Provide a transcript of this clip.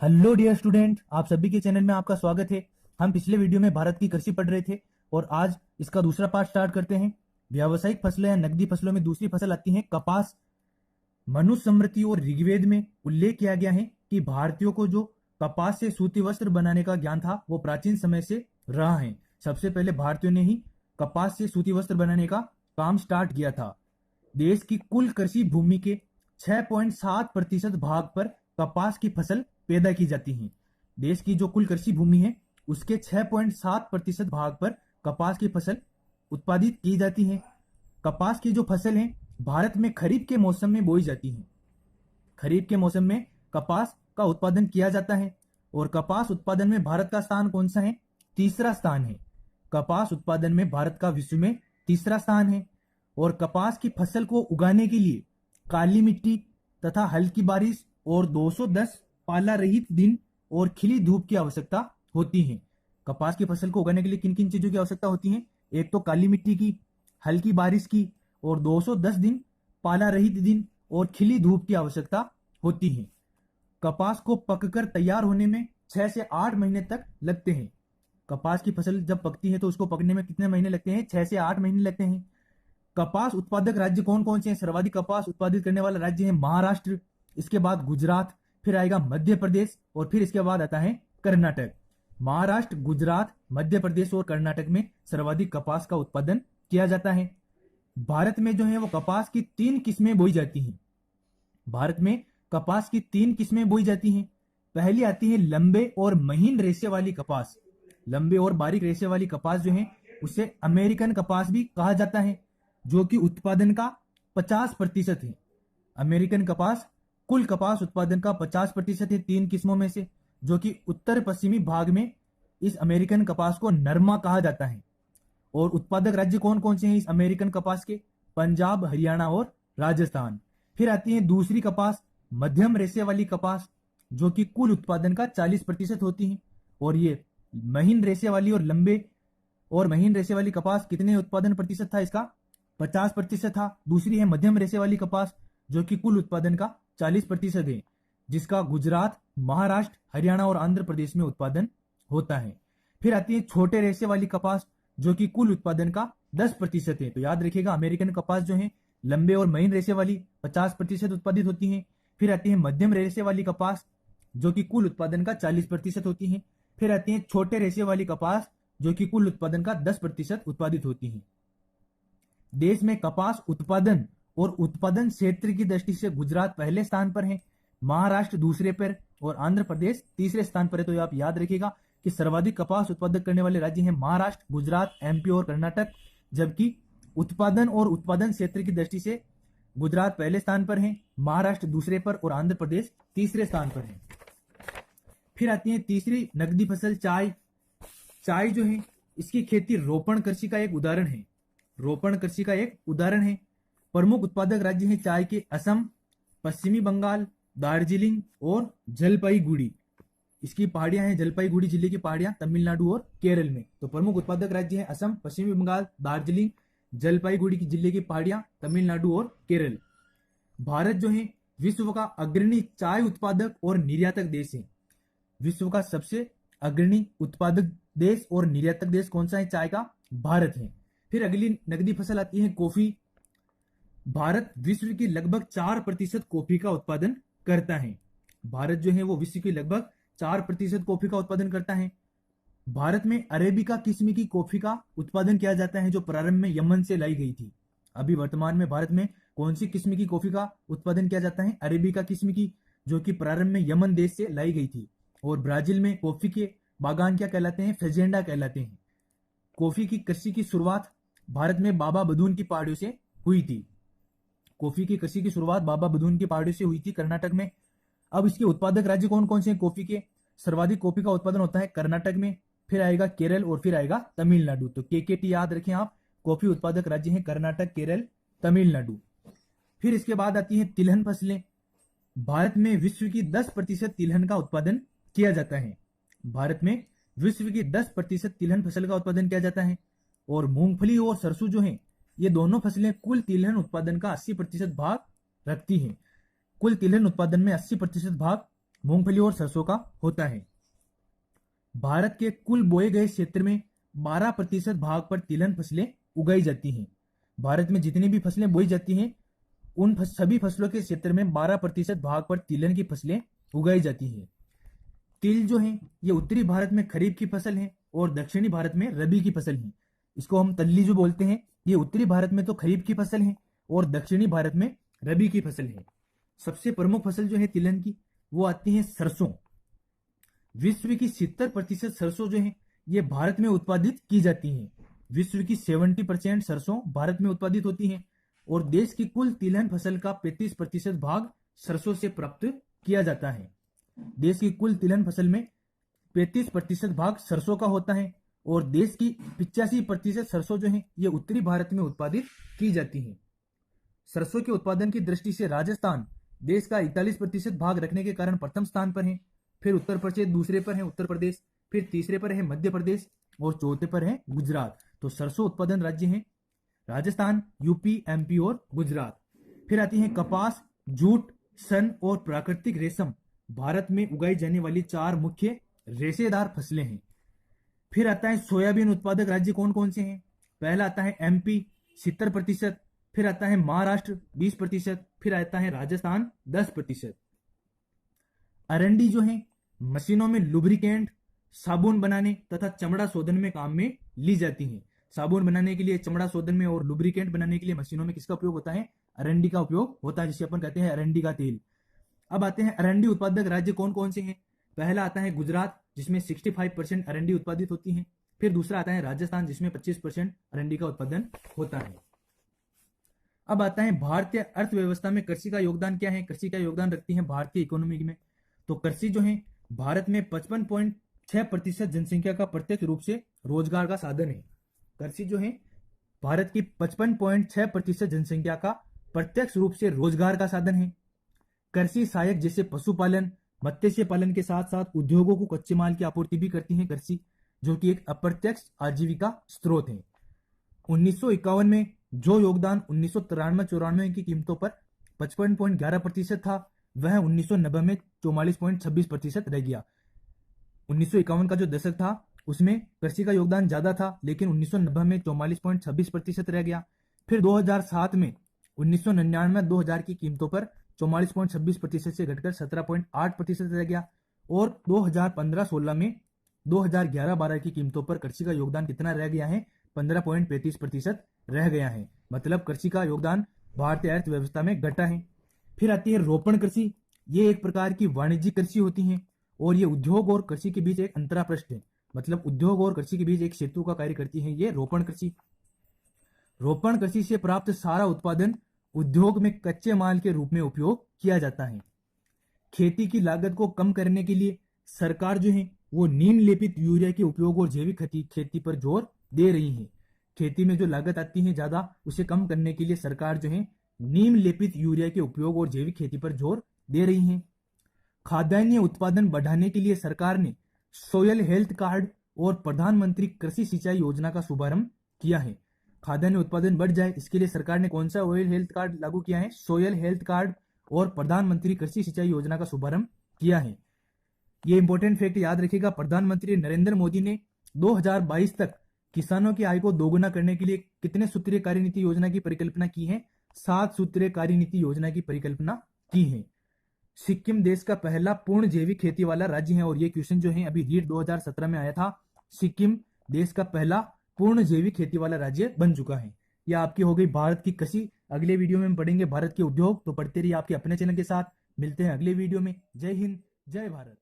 Hello dear student, आप सभी के चैनल में आपका स्वागत है। हम पिछले वीडियो में भारत की कृषि पढ़ रहे थे और आज इसका दूसरा पार्ट स्टार्ट करते हैं। व्यावसायिक फसलें या नकदी फसलों में दूसरी फसल आती है कपास। मनुस्मृति और ऋग्वेद में उल्लेख किया गया है कि भारतीयों को जो कपास से सूती वस्त्र बनाने का ज्ञान था वो प्राचीन समय से रहा है। सबसे पहले भारतीयों ने ही कपास से सूती वस्त्र बनाने का काम स्टार्ट किया था। देश की कुल कृषि भूमि के 6.7% भाग पर कपास की फसल पैदा की जाती है। देश की जो कुल कृषि भूमि है उसके 6.7% भाग पर कपास की फसल उत्पादित की जाती है। कपास की जो फसल है भारत में खरीफ के मौसम में बोई जाती है। खरीफ के मौसम में कपास का उत्पादन किया जाता है और कपास उत्पादन में भारत का स्थान कौन सा है? तीसरा स्थान है। कपास उत्पादन में भारत का विश्व में तीसरा स्थान है। और कपास की फसल को उगाने के लिए काली मिट्टी तथा हल्की बारिश और 210 पाला रहित दिन और खिली धूप की आवश्यकता होती है। कपास की फसल को उगाने के लिए किन किन चीजों की आवश्यकता होती है? एक तो काली मिट्टी की, हल्की बारिश की और 210 दिन पाला रहित दिन और खिली धूप की आवश्यकता होती है। कपास को पककर तैयार होने में 6 से 8 महीने तक लगते हैं। कपास की फसल जब पकती है तो उसको पकने में कितने महीने लगते हैं? 6 से 8 महीने लगते हैं। कपास उत्पादक राज्य कौन कौन से हैं? सर्वाधिक कपास उत्पादित करने वाला राज्य है महाराष्ट्र, इसके बाद गुजरात, फिर आएगा मध्य प्रदेश और फिर इसके बाद आता है कर्नाटक। महाराष्ट्र, गुजरात, मध्य प्रदेश और कर्नाटक में सर्वाधिक कपास का उत्पादन किया जाता है। भारत में जो है वो कपास की 3 किस्में बोई जाती हैं। भारत में कपास की 3 किस्में बोई जाती हैं। पहली आती है लंबे और महीन रेशे वाली कपास। लंबे और बारीक रेशे वाली कपास जो है उसे अमेरिकन कपास भी कहा जाता है, जो कि उत्पादन का 50% है। अमेरिकन कपास कुल कपास उत्पादन का 50% है 3 किस्मों में से, जो कि उत्तर पश्चिमी भाग में इस अमेरिकन कपास को नरमा कहा जाता है। और उत्पादक राज्य कौन कौन से हैं इस अमेरिकन कपास के? पंजाब, हरियाणा और राजस्थान। फिर आती है दूसरी कपास, मध्यम रेशे वाली कपास, जो कि कुल उत्पादन का 40% होती है। और ये महीन रेशे वाली और लंबे और महीन रेशे वाली कपास कितने उत्पादन प्रतिशत था इसका? 50% था। दूसरी है मध्यम रेशे वाली कपास, जो कि कुल उत्पादन का 40% है, जिसका गुजरात, महाराष्ट्र, हरियाणा और आंध्र प्रदेश में उत्पादन होता है। फिर आती है छोटे रेशे वाली कपास, जो कि कुल उत्पादन का 10% है। तो याद रखिएगा, अमेरिकन कपास जो है लंबे और महीन रेशे वाली 50% उत्पादित होती है। फिर आती है मध्यम रेशे वाली कपास, जो कि कुल उत्पादन का 40% होती है। फिर आती है छोटे रेशे वाली कपास, जो कि कुल उत्पादन का 10% उत्पादित होती है। देश में कपास उत्पादन और उत्पादन क्षेत्र की दृष्टि से गुजरात पहले स्थान पर है, महाराष्ट्र दूसरे पर और आंध्र प्रदेश तीसरे स्थान पर है। तो आप याद रखिएगा कि सर्वाधिक कपास उत्पादक करने वाले राज्य हैं महाराष्ट्र, गुजरात, एमपी और कर्नाटक, जबकि उत्पादन और उत्पादन क्षेत्र की दृष्टि से गुजरात पहले स्थान पर है, महाराष्ट्र दूसरे पर और आंध्र प्रदेश तीसरे स्थान पर है। फिर आती है तीसरी नकदी फसल चाय। चाय जो है इसकी खेती रोपण कृषि का एक उदाहरण है। रोपण कृषि का एक उदाहरण है। प्रमुख उत्पादक राज्य हैं चाय के असम, पश्चिमी बंगाल, दार्जिलिंग और जलपाईगुड़ी। इसकी पहाड़ियां हैं, जलपाईगुड़ी जिले की पहाड़ियां तमिलनाडु और केरल में। तो प्रमुख उत्पादक राज्य हैं असम, पश्चिमी बंगाल, दार्जिलिंग, जलपाईगुड़ी की जिले की पहाड़ियां तमिलनाडु और केरल। भारत जो है विश्व का अग्रणी चाय उत्पादक और निर्यातक देश है। विश्व का सबसे अग्रणी उत्पादक देश और निर्यातक देश कौन सा है चाय का? भारत है। फिर अगली नकदी फसल आती है कॉफी। भारत विश्व की लगभग 4% कॉफी का उत्पादन करता है। भारत जो है वो विश्व की लगभग 4% कॉफी का उत्पादन करता है। भारत में अरेबिका किस्म की कॉफी का उत्पादन किया जाता है, जो प्रारंभ में यमन से लाई गई थी। अभी वर्तमान में भारत में कौन सी किस्म की कॉफी का उत्पादन किया जाता है? अरेबिका किस्म की, जो कि प्रारंभ में यमन देश से लाई गई थी। और ब्राजील में कॉफी के बागान क्या कहलाते हैं? फेजेंडा कहलाते हैं। कॉफी की कृषि की शुरुआत भारत में बाबा बदून की पहाड़ियों से हुई थी। कॉफी की कृषि की शुरुआत बाबा बदून की पहाड़ियों से हुई थी कर्नाटक में। अब इसके उत्पादक राज्य कौन कौन से हैं कॉफी के? सर्वाधिक कॉफी का उत्पादन होता है कर्नाटक में, फिर आएगा केरल और फिर आएगा तमिलनाडु। तो केकेटी याद रखें आप, कॉफी उत्पादक राज्य हैं कर्नाटक, केरल, तमिलनाडु। फिर इसके बाद आती है तिलहन फसलें। भारत में विश्व की 10% तिलहन का उत्पादन किया जाता है। भारत में विश्व की 10% तिलहन फसल का उत्पादन किया जाता है। और मूंगफली और सरसों जो है ये दोनों फसलें कुल तिलहन उत्पादन का 80% भाग रखती हैं। कुल तिलहन उत्पादन में 80% भाग मूंगफली और सरसों का होता है। भारत के कुल बोए गए क्षेत्र में 12% भाग पर तिलहन फसलें उगाई जाती हैं। भारत में जितनी भी फसलें बोई जाती हैं उन सभी फसलों के क्षेत्र में 12% भाग पर तिलहन की फसलें उगाई जाती हैं। तिल जो है ये उत्तरी भारत में खरीफ की फसल है और दक्षिणी भारत में रबी की फसल है। इसको हम तल्ली जो बोलते हैं, ये उत्तरी भारत में तो खरीफ की फसल है और दक्षिणी भारत में रबी की फसल है। सबसे प्रमुख फसल जो है तिलहन की वो आती है सरसों। विश्व की 70% सरसों जो है ये भारत में उत्पादित की जाती है। विश्व की 70% सरसों भारत में उत्पादित होती है और देश की कुल तिलहन फसल का 35% भाग सरसों से प्राप्त किया जाता है। देश की कुल तिलहन फसल में 35% भाग सरसों का होता है और देश की 85% सरसों जो है ये उत्तरी भारत में उत्पादित की जाती है। सरसों के उत्पादन की दृष्टि से राजस्थान देश का 41% भाग रखने के कारण प्रथम स्थान पर है। फिर उत्तर प्रदेश दूसरे पर है उत्तर प्रदेश, फिर तीसरे पर है मध्य प्रदेश और चौथे पर है गुजरात। तो सरसों उत्पादन राज्य है राजस्थान, यूपी, एमपी और गुजरात। फिर आती है कपास, जूट, सन और प्राकृतिक रेशम। भारत में उगाई जाने वाली 4 मुख्य रेशेदार फसलें हैं। फिर आता है सोयाबीन उत्पादक राज्य कौन कौन से हैं। पहला आता है एमपी 70%, फिर आता है महाराष्ट्र 20%, फिर आता है राजस्थान 10%। अरंडी जो है मशीनों में लुब्रिकेंट, साबुन बनाने तथा चमड़ा शोधन में काम में ली जाती है। साबुन बनाने के लिए, चमड़ा शोधन में और लुब्रिकेंट बनाने के लिए मशीनों में किसका उपयोग होता है? अरंडी का उपयोग होता है, जिसे अपन कहते हैं अरंडी का तेल। अब आते हैं अरंडी उत्पादक राज्य कौन कौन से हैं। पहला आता है गुजरात जिसमें 65% अरंडी उत्पादित होती है। फिर दूसरा आता है राजस्थान जिसमें 25% अरंडी का उत्पादन होता है। अब आता है भारतीय अर्थव्यवस्था में कृषि का योगदान क्या है। कृषि का योगदान रखती है भारतीय इकोनॉमी में। तो कृषि जो है भारत में 55.6% जनसंख्या का प्रत्यक्ष रूप से रोजगार का साधन है। कृषि जो है भारत की 55.6% जनसंख्या का प्रत्यक्ष रूप से रोजगार का साधन है। कृषि सहायक जैसे पशुपालन, मत्स्य पालन के साथ साथ उद्योगों को कच्चे माल की आपूर्ति भी करती है कृषि, जो कि एक अप्रत्यक्ष आजीविका स्रोत है। 1951 में जो योगदान 1993-94 की कीमतों पर 55.11% था, वह 1990 में 44.26% रह गया। 1951 का जो दशक था उसमें कृषि का योगदान ज्यादा था, लेकिन 1990 में 44.26% रह गया। फिर 2007 में 1999-2000 की कीमतों पर 44.26% से घटकर 17.8% रह गया और 2015-16 में 2011-12 की कीमतों पर कृषि का योगदान कितना रह गया है? 15.35% रह गया है। मतलब कृषि का योगदान भारतीय अर्थव्यवस्था में घटा है। फिर आती है रोपण कृषि। ये एक प्रकार की वाणिज्यिक कृषि होती है और ये उद्योग और कृषि के बीच एक अंतरापृष्ठ है। मतलब उद्योग और कृषि के बीच एक सेतु का कार्य करती है ये रोपण कृषि। रोपण कृषि से प्राप्त सारा उत्पादन उद्योग में कच्चे माल के रूप में उपयोग किया जाता है। खेती की लागत को कम करने के लिए सरकार जो है वो नीम लेपित यूरिया के उपयोग और जैविक खेती पर जोर दे रही है। खेती में जो लागत आती है ज्यादा, उसे कम करने के लिए सरकार जो है नीम लेपित यूरिया के उपयोग और जैविक खेती पर जोर दे रही है। खाद्यान्न उत्पादन बढ़ाने के लिए सरकार ने सोयल हेल्थ कार्ड और प्रधानमंत्री कृषि सिंचाई योजना का शुभारंभ किया है। खाद्यान्न उत्पादन बढ़ जाए इसके लिए सरकार ने कौन सा सोयल हेल्थ कार्ड लागू किया है? सोयल हेल्थ कार्ड और प्रधानमंत्री कृषि सिंचाई योजना का शुभारंभ किया है। ये इंपॉर्टेंट फैक्ट याद रखिएगा, प्रधानमंत्री नरेंद्र मोदी ने 2022 तक किसानों की आय को दोगुना करने के लिए कितने सूत्रीय कार्यनीति योजना की परिकल्पना की है? 7 सूत्रीय कार्यनीति योजना की परिकल्पना की है। सिक्किम देश का पहला पूर्ण जैविक खेती वाला राज्य है और ये क्वेश्चन जो है अभी रीट 2017 में आया था। सिक्किम देश का पहला पूर्ण जैविक खेती वाला राज्य बन चुका है। यह आपकी हो गई भारत की कृषि। अगले वीडियो में हम पढ़ेंगे भारत के उद्योग। तो पढ़ते रहिए आपके अपने चैनल के साथ। मिलते हैं अगले वीडियो में। जय हिंद, जय भारत।